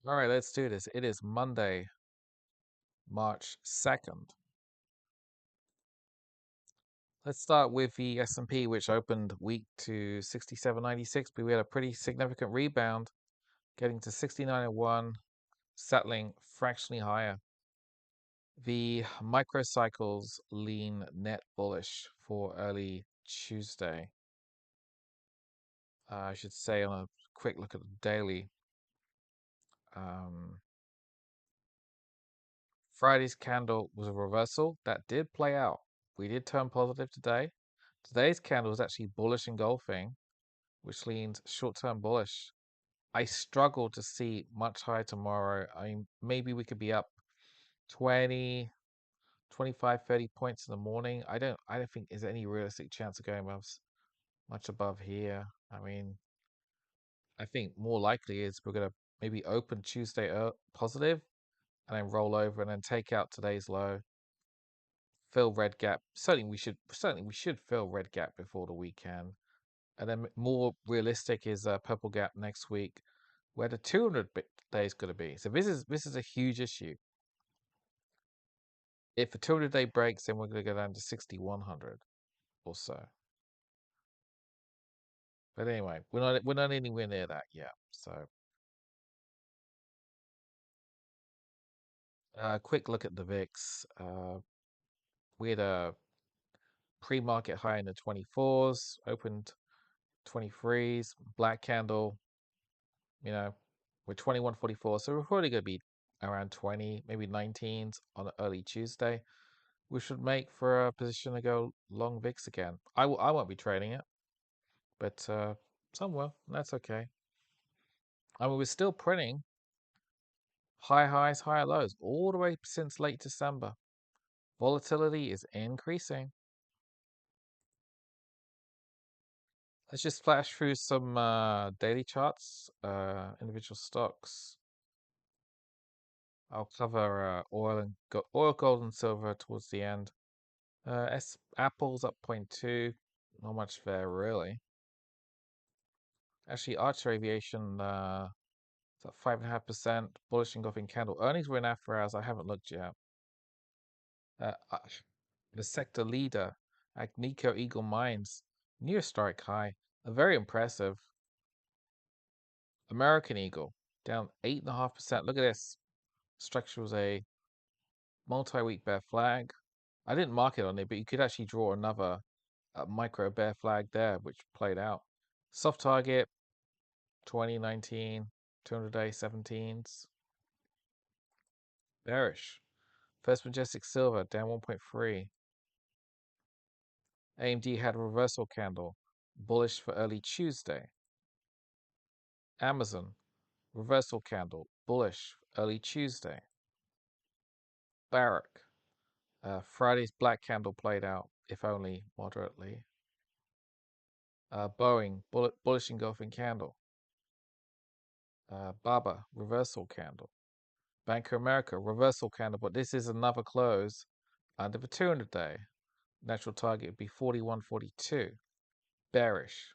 All right, let's do this. It is Monday, March 2nd. Let's start with the S&P, which opened week to 67.96, but we had a pretty significant rebound, getting to 69.01, settling fractionally higher. The microcycles lean net bullish for early Tuesday. I should say on a quick look at the daily. Um, Friday's candle was a reversal that did play out. We did turn positive today. Today's candle is actually bullish engulfing, which leans short-term bullish. I struggle to see much higher tomorrow. I mean, maybe we could be up 20, 25, 30 points in the morning. I don't think there's any realistic chance of going much above here. I mean, I think more likely is we're gonna maybe open Tuesday positive and then roll over and then take out today's low, fill red gap. Certainly we should fill red gap before the weekend. And then more realistic is purple gap next week, where the 200 day is going to be. So this is a huge issue. If the 200 day breaks, then we're going to go down to 6100 or so. But anyway, we're not anywhere near that yet. So quick look at the VIX. We had a pre-market high in the 24s, opened 23s, black candle. You know, we're 21.44, so we're probably going to be around 20, maybe 19s on an early Tuesday. We should make for a position to go long VIX again. I won't be trading it, but some will. That's okay. I mean, we're still printing high highs, higher lows all the way since late December. Volatility is increasing. Let's just flash through some daily charts, individual stocks. I'll cover oil, gold, and silver towards the end. Apple's up 0.2, not much there really. Actually, Archer Aviation it's up 5.5%, bullish engulfing candle. Earnings were in after hours. I haven't looked yet. Uh, uh, the sector leader, Agnico Eagle Mines, near strike high. Very impressive. American Eagle down 8.5%. Look at this. Structure was a multi-week bear flag. I didn't mark it on it, but you could actually draw another micro bear flag there, which played out. Soft target 2019, 200-day 17s. Bearish. First Majestic Silver down 1.3. AMD had a reversal candle, bullish for early Tuesday. Amazon, reversal candle, bullish early Tuesday. Barrick, Friday's black candle played out, if only moderately. Boeing, bullish engulfing candle. Baba, reversal candle. Bank of America, reversal candle, but this is another close under the 200 day. Natural target would be 41.42. Bearish.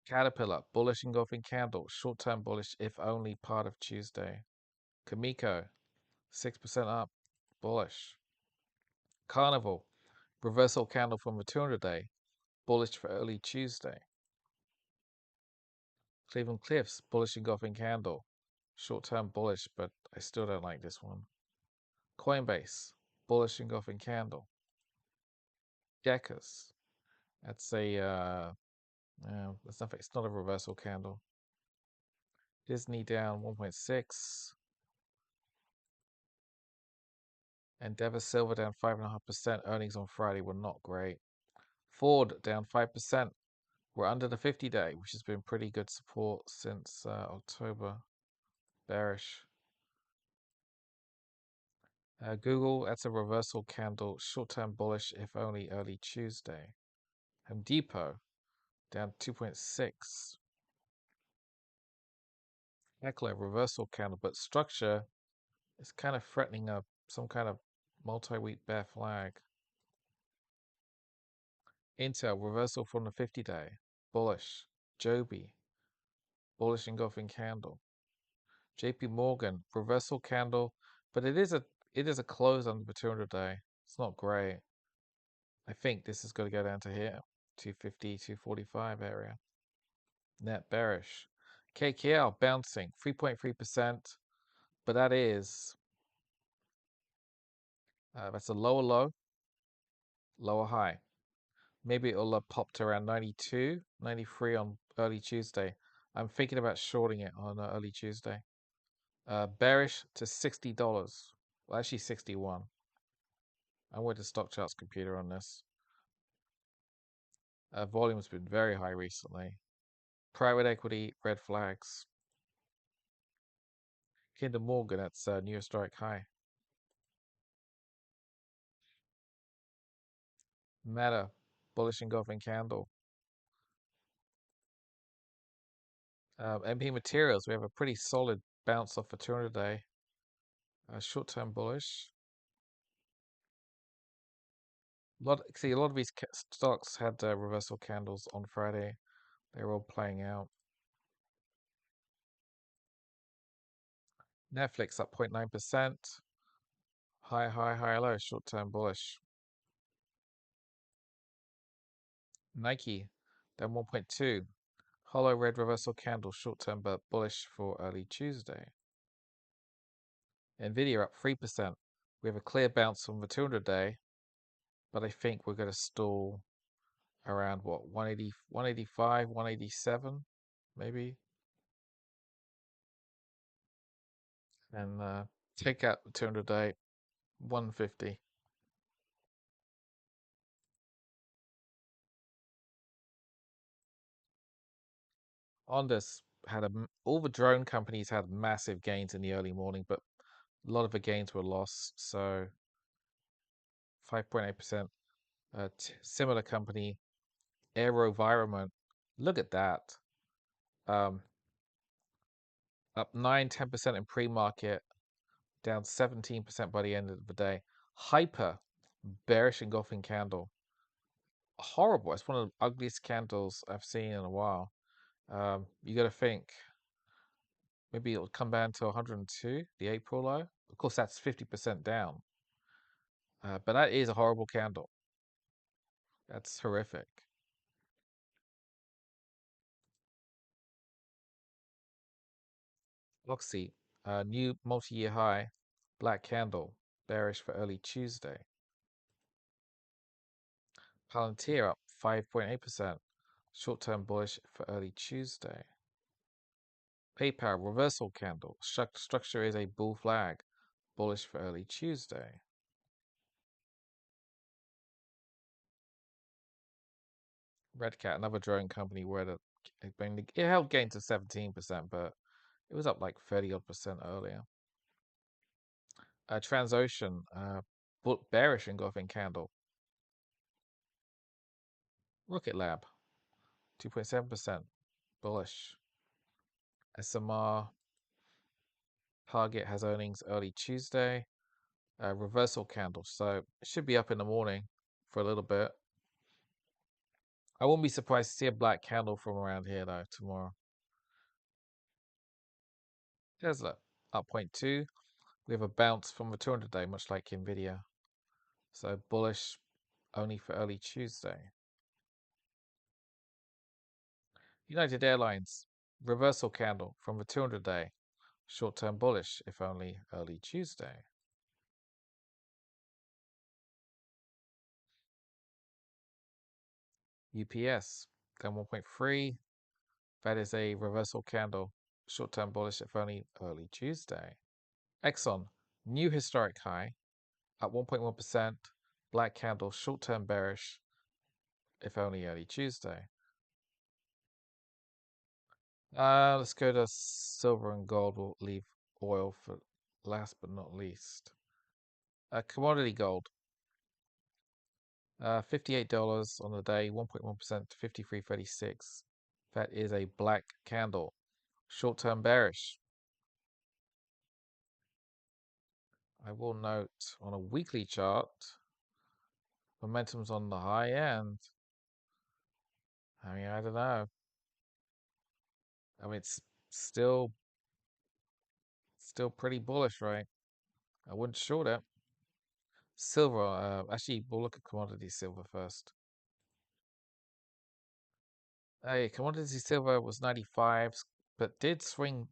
Caterpillar, bullish engulfing candle, short term bullish if only part of Tuesday. Kamiko, 6% up, bullish. Carnival, reversal candle from the 200 day, bullish for early Tuesday. Cleveland Cliffs, bullish engulfing candle, short term bullish, but I still don't like this one. Coinbase, bullish engulfing candle. Geckos, that's that's nothing. It's not a reversal candle. Disney down 1.6. Endeavor Silver down 5.5%. Earnings on Friday were not great. Ford down 5%. We're under the 50 day, which has been pretty good support since October. Bearish. Google, that's a reversal candle. Short term bullish, if only early Tuesday. Home Depot down 2.6. Heckler, reversal candle, but structure is kind of threatening some kind of multi-week bear flag. Intel, reversal from the 50 day. Bullish. Joby, bullish engulfing candle. JP Morgan, reversal candle, but it is a close under the 200 day. It's not great. I think this is going to go down to here, 250, 245 area. Net bearish. KKL bouncing 3.3%, but that's a lower low, lower high. Maybe it'll have popped around 92, 93 on early Tuesday. I'm thinking about shorting it on early Tuesday. Bearish to $60. Well, actually 61. I went to stock charts computer on this. Volume's been very high recently. Private equity, red flags. Kinder Morgan, that's a new historic high. Meta, bullish engulfing candle. MP Materials, we have a pretty solid bounce off for 200 day. Short-term bullish. A lot of these stocks had reversal candles on Friday. They're all playing out. Netflix up 0.9%. High, high, high, low. Short-term bullish. Nike down 1.2. Hollow red reversal candle. Short-term but bullish for early Tuesday. NVDA up 3%. We have a clear bounce from the 200 day, but I think we're going to stall around what, 180, 185, 187 maybe, and take out the 200 day 150. On this, all the drone companies had massive gains in the early morning, but a lot of the gains were lost. So 5.8%. Similar company, AeroVironment. Look at that. Um, Up 9-10% in pre-market, down 17% by the end of the day. Hyper, bearish engulfing candle. Horrible. It's one of the ugliest candles I've seen in a while. You got to think maybe it'll come down to 102, the April low. Of course, that's 50% down. But that is a horrible candle. That's horrific. Oxy, new multi-year high, black candle, bearish for early Tuesday. Palantir up 5.8%, short-term bullish for early Tuesday. PayPal, reversal candle, structure is a bull flag, bullish for early Tuesday. Red Cat, another drone company, where it held gains of 17%, but it was up like 30 odd percent earlier. Transocean, bearish engulfing candle. Rocket Lab, 2.7%, bullish. SMR, Target has earnings early Tuesday. Reversal candle, so it should be up in the morning for a little bit. I wouldn't be surprised to see a black candle from around here though tomorrow. Tesla up 0.2. We have a bounce from the 200 day, much like NVIDIA. So bullish only for early Tuesday. United Airlines, reversal candle from the 200 day. Short-term bullish, if only early Tuesday. UPS, down 1.3. That is a reversal candle. Short-term bullish, if only early Tuesday. Exxon, new historic high, up 1.1%. Black candle, short-term bearish, if only early Tuesday. Let's go to silver and gold. We'll leave oil for last but not least. Commodity gold. $58 on the day, 1.1% to 53.36. That is a black candle. Short-term bearish. I will note on a weekly chart, momentum's on the high end. I mean, I don't know. I mean, it's still pretty bullish, right? I wouldn't short it. Silver, actually, we'll look at commodity silver first. Hey, commodity silver was 95, but did swing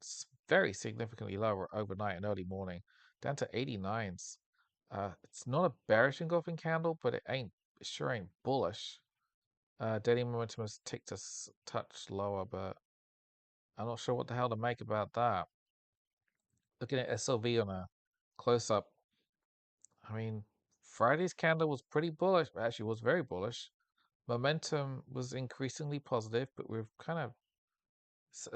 very significantly lower overnight and early morning, down to 89s. It's not a bearish engulfing candle, but it sure ain't bullish. Daily momentum has ticked a touch lower, but I'm not sure what the hell to make about that. Looking at SLV on a close up, I mean, Friday's candle was pretty bullish, actually was very bullish. Momentum was increasingly positive, but we've kind of,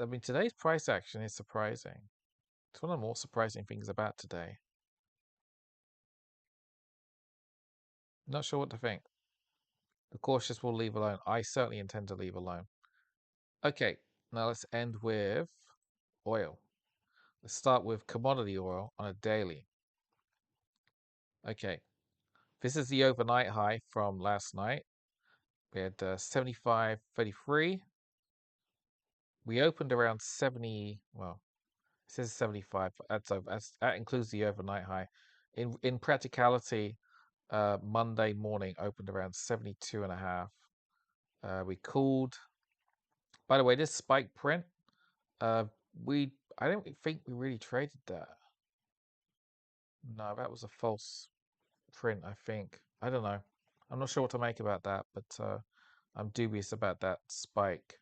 I mean, today's price action is surprising. It's one of the more surprising things about today. Not sure what to think. The cautious will leave alone. I certainly intend to leave alone. Okay, now let's end with oil. Let's start with commodity oil on a daily. Okay, this is the overnight high from last night. We had 75.33. We opened around 70. Well, it says 75, but that includes the overnight high. In practicality, Monday morning opened around 72 and a half. We called. By the way, this spike print, uh, I don't think we really traded that. No, that was a false print, I think. I don't know. I'm not sure what to make about that, but I'm dubious about that spike.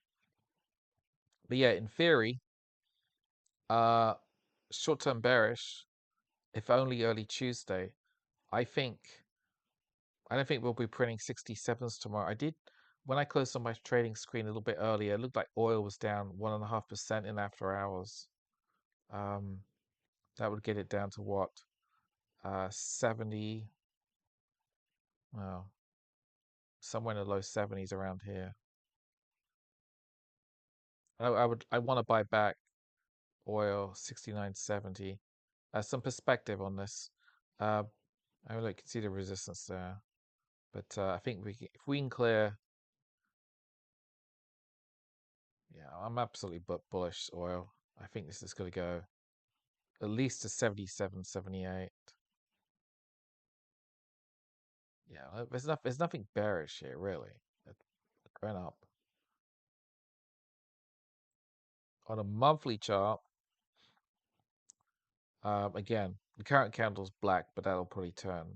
But yeah, in theory, uh, short-term bearish, if only early Tuesday. I think I don't think we'll be printing 67s tomorrow. I did when I closed on my trading screen a little bit earlier. It looked like oil was down 1.5% in after hours. Um, that would get it down to what? 70. Well, somewhere in the low 70s around here. I want to buy back oil 69.70. Some perspective on this. Uh, I mean, look, you can see the resistance there, but I think if we can clear, yeah, I'm absolutely bullish oil. I think this is going to go at least to 77, 78. Yeah, there's nothing bearish here really. Going up on a monthly chart. Again, the current candle's black, but that'll probably turn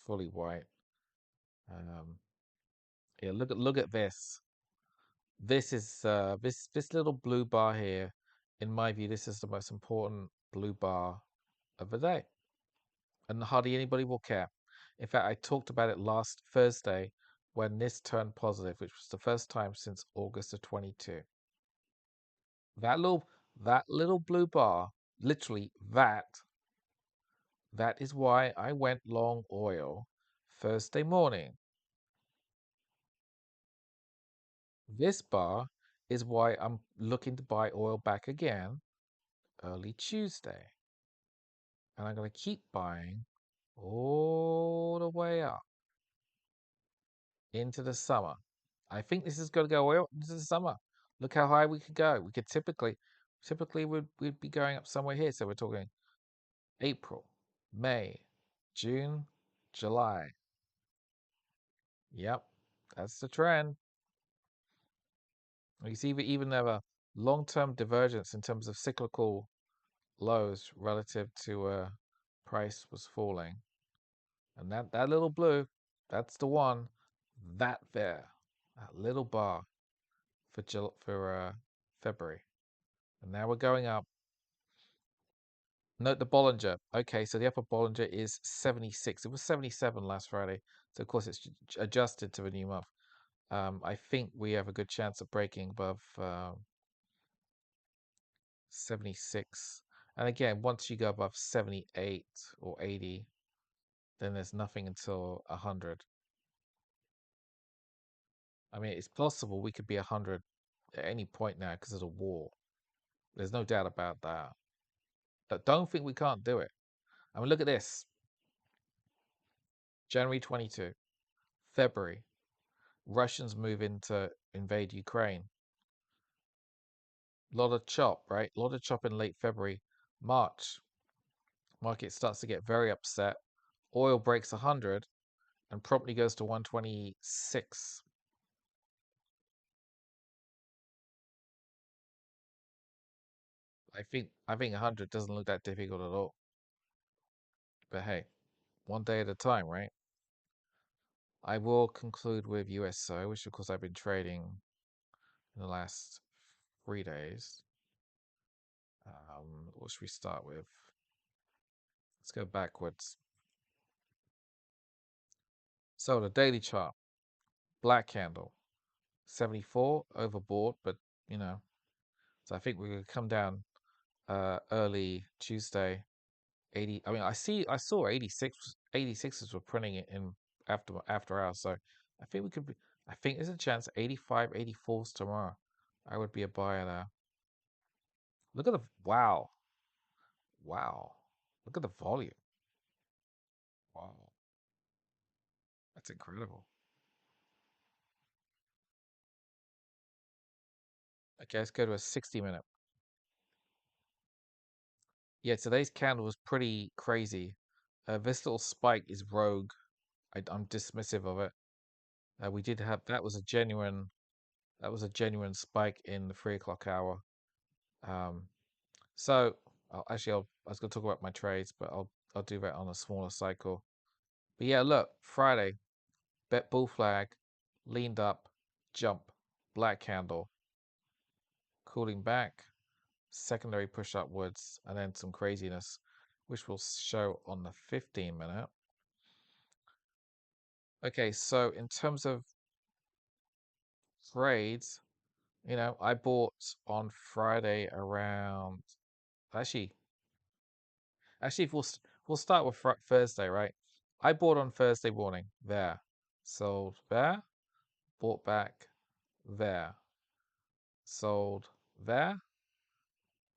fully white. Yeah, look at this. This is this little blue bar here. In my view, this is the most important blue bar of the day, and hardly anybody will care. In fact, I talked about it last Thursday when this turned positive, which was the first time since August of 22. That little blue bar, literally that is why I went long oil Thursday morning. This bar is why I'm looking to buy oil back again early Tuesday. And I'm going to keep buying all the way up into the summer. I think this is going to go oil into the summer. Look how high we could go. We could typically we'd be going up somewhere here. So we're talking April, May, June, July. Yep, that's the trend. You see, we even have a long-term divergence in terms of cyclical lows relative to price was falling. And that little blue, that's the one. That there, that little bar for February. And now we're going up. Note the Bollinger. Okay, so the upper Bollinger is 76. It was 77 last Friday. So of course it's adjusted to the new month. I think we have a good chance of breaking above 76. And again, once you go above 78 or 80, then there's nothing until 100. I mean, it's possible we could be 100 at any point now because of the war. There's no doubt about that. But don't think we can't do it. I mean, look at this. January 22, February, Russians move in to invade Ukraine. Lot of chop, right? Lot of chop in late February. March, market starts to get very upset. Oil breaks 100 and promptly goes to 126. I think 100 doesn't look that difficult at all. But hey, one day at a time, right? I will conclude with USO, which of course I've been trading in the last 3 days. What should we start with? Let's go backwards. So the daily chart, black candle, 74 overbought, but you know, so I think we're gonna come down early Tuesday. 80. I mean, I saw 86. 86s were printing it in after hours. So I think we could be. I think there's a chance 85, 84s tomorrow. I would be a buyer there. Look at the wow, wow. Look at the volume. Wow, that's incredible. Okay, let's go to a 60-minute. Yeah, today's candle was pretty crazy. This little spike is rogue. I'm dismissive of it. We did have that was a genuine spike in the 3 o'clock hour. Um, so I was going to talk about my trades, but I'll do that on a smaller cycle. But yeah, look, Friday, bet bull flag, leaned up, jump, black candle, cooling back, secondary push upwards, and then some craziness, which will show on the 15-minute. Okay, so in terms of trades, I bought on Friday around actually Actually, if we'll start with Thursday, right? I bought on Thursday morning there, sold there, bought back there, sold there,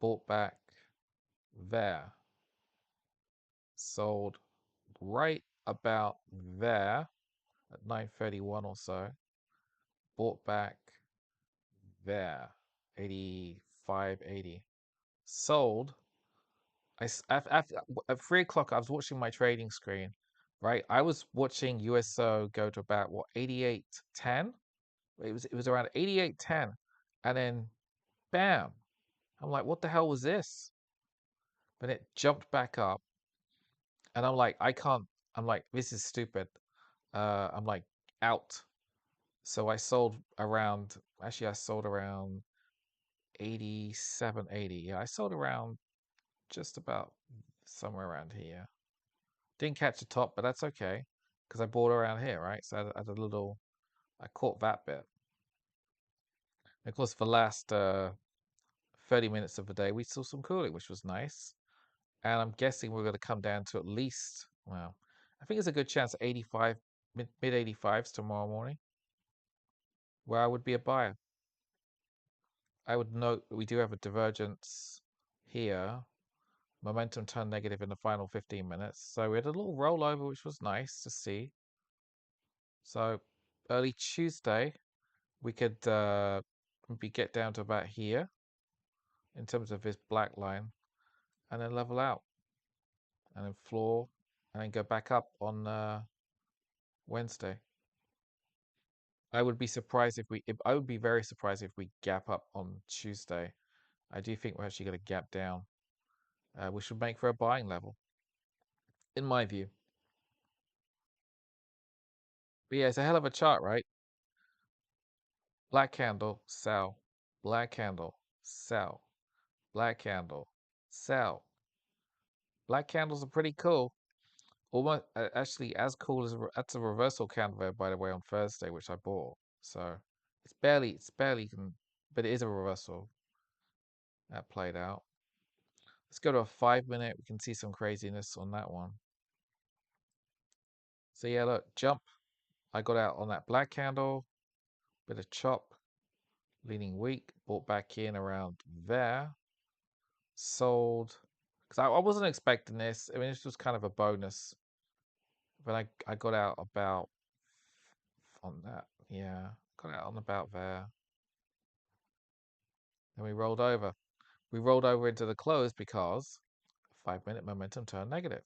bought back there, sold right about there at 9:31 or so, bought back there, 85, 80, sold. At 3 o'clock, I was watching my trading screen, right? I was watching USO go to about what 88.10. It was around 88.10, and then bam! I'm like, what the hell was this? But it jumped back up, and I'm like, I can't. I'm like, this is stupid. I'm like out. So I sold around. Actually, I sold around 87, 80. Yeah, I sold around just about somewhere around here. Didn't catch the top, but that's okay because I bought around here, right? So I caught that bit. And of course, for the last 30 minutes of the day, we saw some cooling, which was nice. And I'm guessing we're going to come down to at least, well, I think there's a good chance 85, mid 85s tomorrow morning, where I would be a buyer. I would note that we do have a divergence here. Momentum turned negative in the final 15 minutes. So we had a little rollover, which was nice to see. So early Tuesday, we could maybe get down to about here in terms of this black line and then level out and then floor and then go back up on Wednesday. I would be very surprised if we gap up on Tuesday. I do think we're actually going to gap down, which would make for a buying level, in my view. But yeah, it's a hell of a chart, right? Black candle, sell. Black candle, sell. Black candle, sell. Black candles are pretty cool. Almost actually as cool as that's a reversal candle there, by the way, on Thursday, which I bought. So it's barely, but it is a reversal that played out. Let's go to a 5-minute. We can see some craziness on that one. So yeah, look, jump. I got out on that black candle, bit of chop, leaning weak, bought back in around there, sold. Because I wasn't expecting this. I mean, this was kind of a bonus. But I got out about on that. Yeah, got out on about there. Then we rolled over. We rolled over into the close because 5 minute momentum turned negative.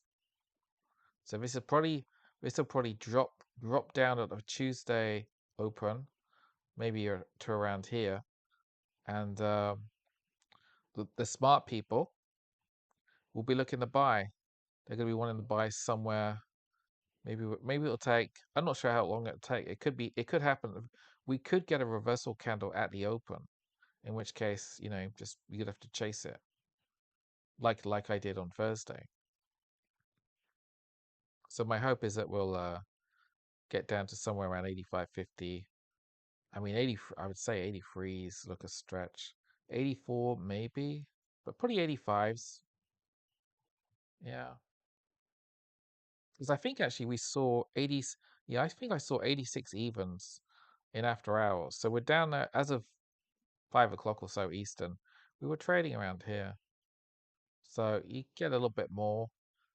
So this will probably drop down at the Tuesday open, maybe to around here, and the smart people will be looking to buy. They're going to be wanting to buy somewhere. Maybe it'll take. I'm not sure how long it'll take. It could happen. We could get a reversal candle at the open, in which case, just you'd have to chase it, like I did on Thursday. So my hope is that we'll get down to somewhere around 85.50. I mean, 80. I would say 83s look a stretch. 84 maybe, but probably 85s. Yeah, because I think actually we saw 80s. Yeah, I think I saw 86 evens in after hours. So we're down there as of 5 o'clock or so Eastern. We were trading around here. So you get a little bit more.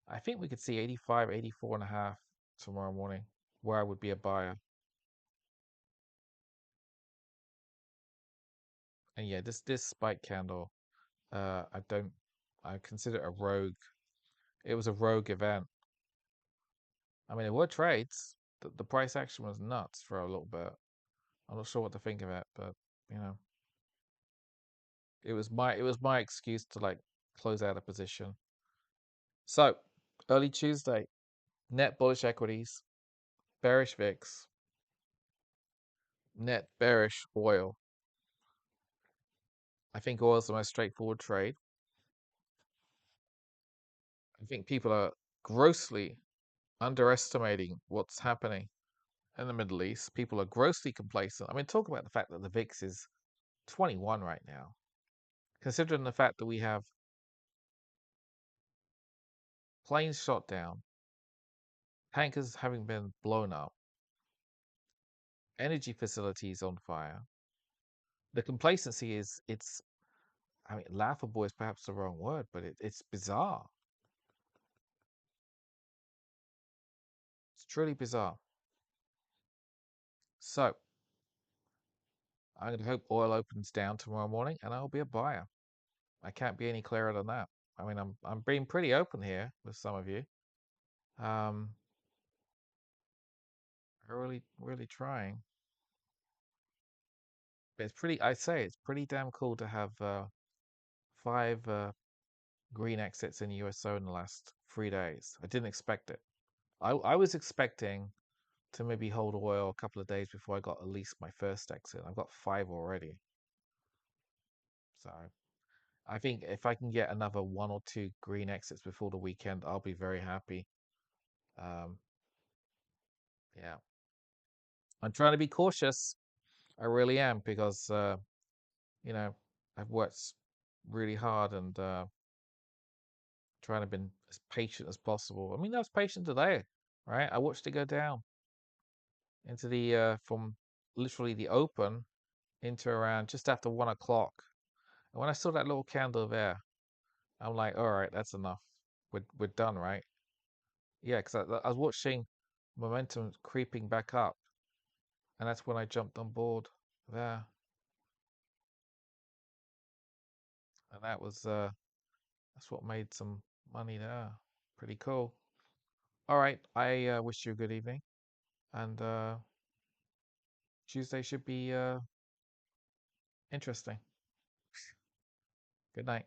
I think we could see 85, 84 and a half tomorrow morning, where I would be a buyer. And yeah, this spike candle, I don't, I consider it a rogue. It was a rogue event. I mean, there were trades. The price action was nuts for a little bit. I'm not sure what to think of it, but you know, it was my excuse to like close out a position. So early Tuesday, net bullish equities, bearish VIX, net bearish oil. I think oil is the most straightforward trade. I think people are grossly underestimating what's happening in the Middle East. People are grossly complacent. I mean, talk about the fact that the VIX is 21 right now, considering the fact that we have planes shot down, tankers having been blown up, energy facilities on fire. The complacency I mean, laughable is perhaps the wrong word, but it's bizarre. It's truly bizarre. So I'm going to hope oil opens down tomorrow morning and I'll be a buyer. I can't be any clearer than that. I mean, I'm being pretty open here with some of you. Um, really trying. But I say it's pretty damn cool to have five green exits in USO in the last 3 days. I didn't expect it. I was expecting to maybe hold oil a couple of days before I got at least my first exit. I've got five already. So I think if I can get another one or two green exits before the weekend, I'll be very happy. Um, yeah, I'm trying to be cautious. I really am because I've worked really hard and trying to be as patient as possible. I mean, I was patient today, right? I watched it go down into the from literally the open into around just after 1 o'clock. And when I saw that little candle there, I'm like, all right, that's enough. We're done, right? Yeah, because I was watching momentum creeping back up, and that's when I jumped on board there, and that's what made some money there. Pretty cool. All right, I wish you a good evening, and Tuesday should be interesting. Good night.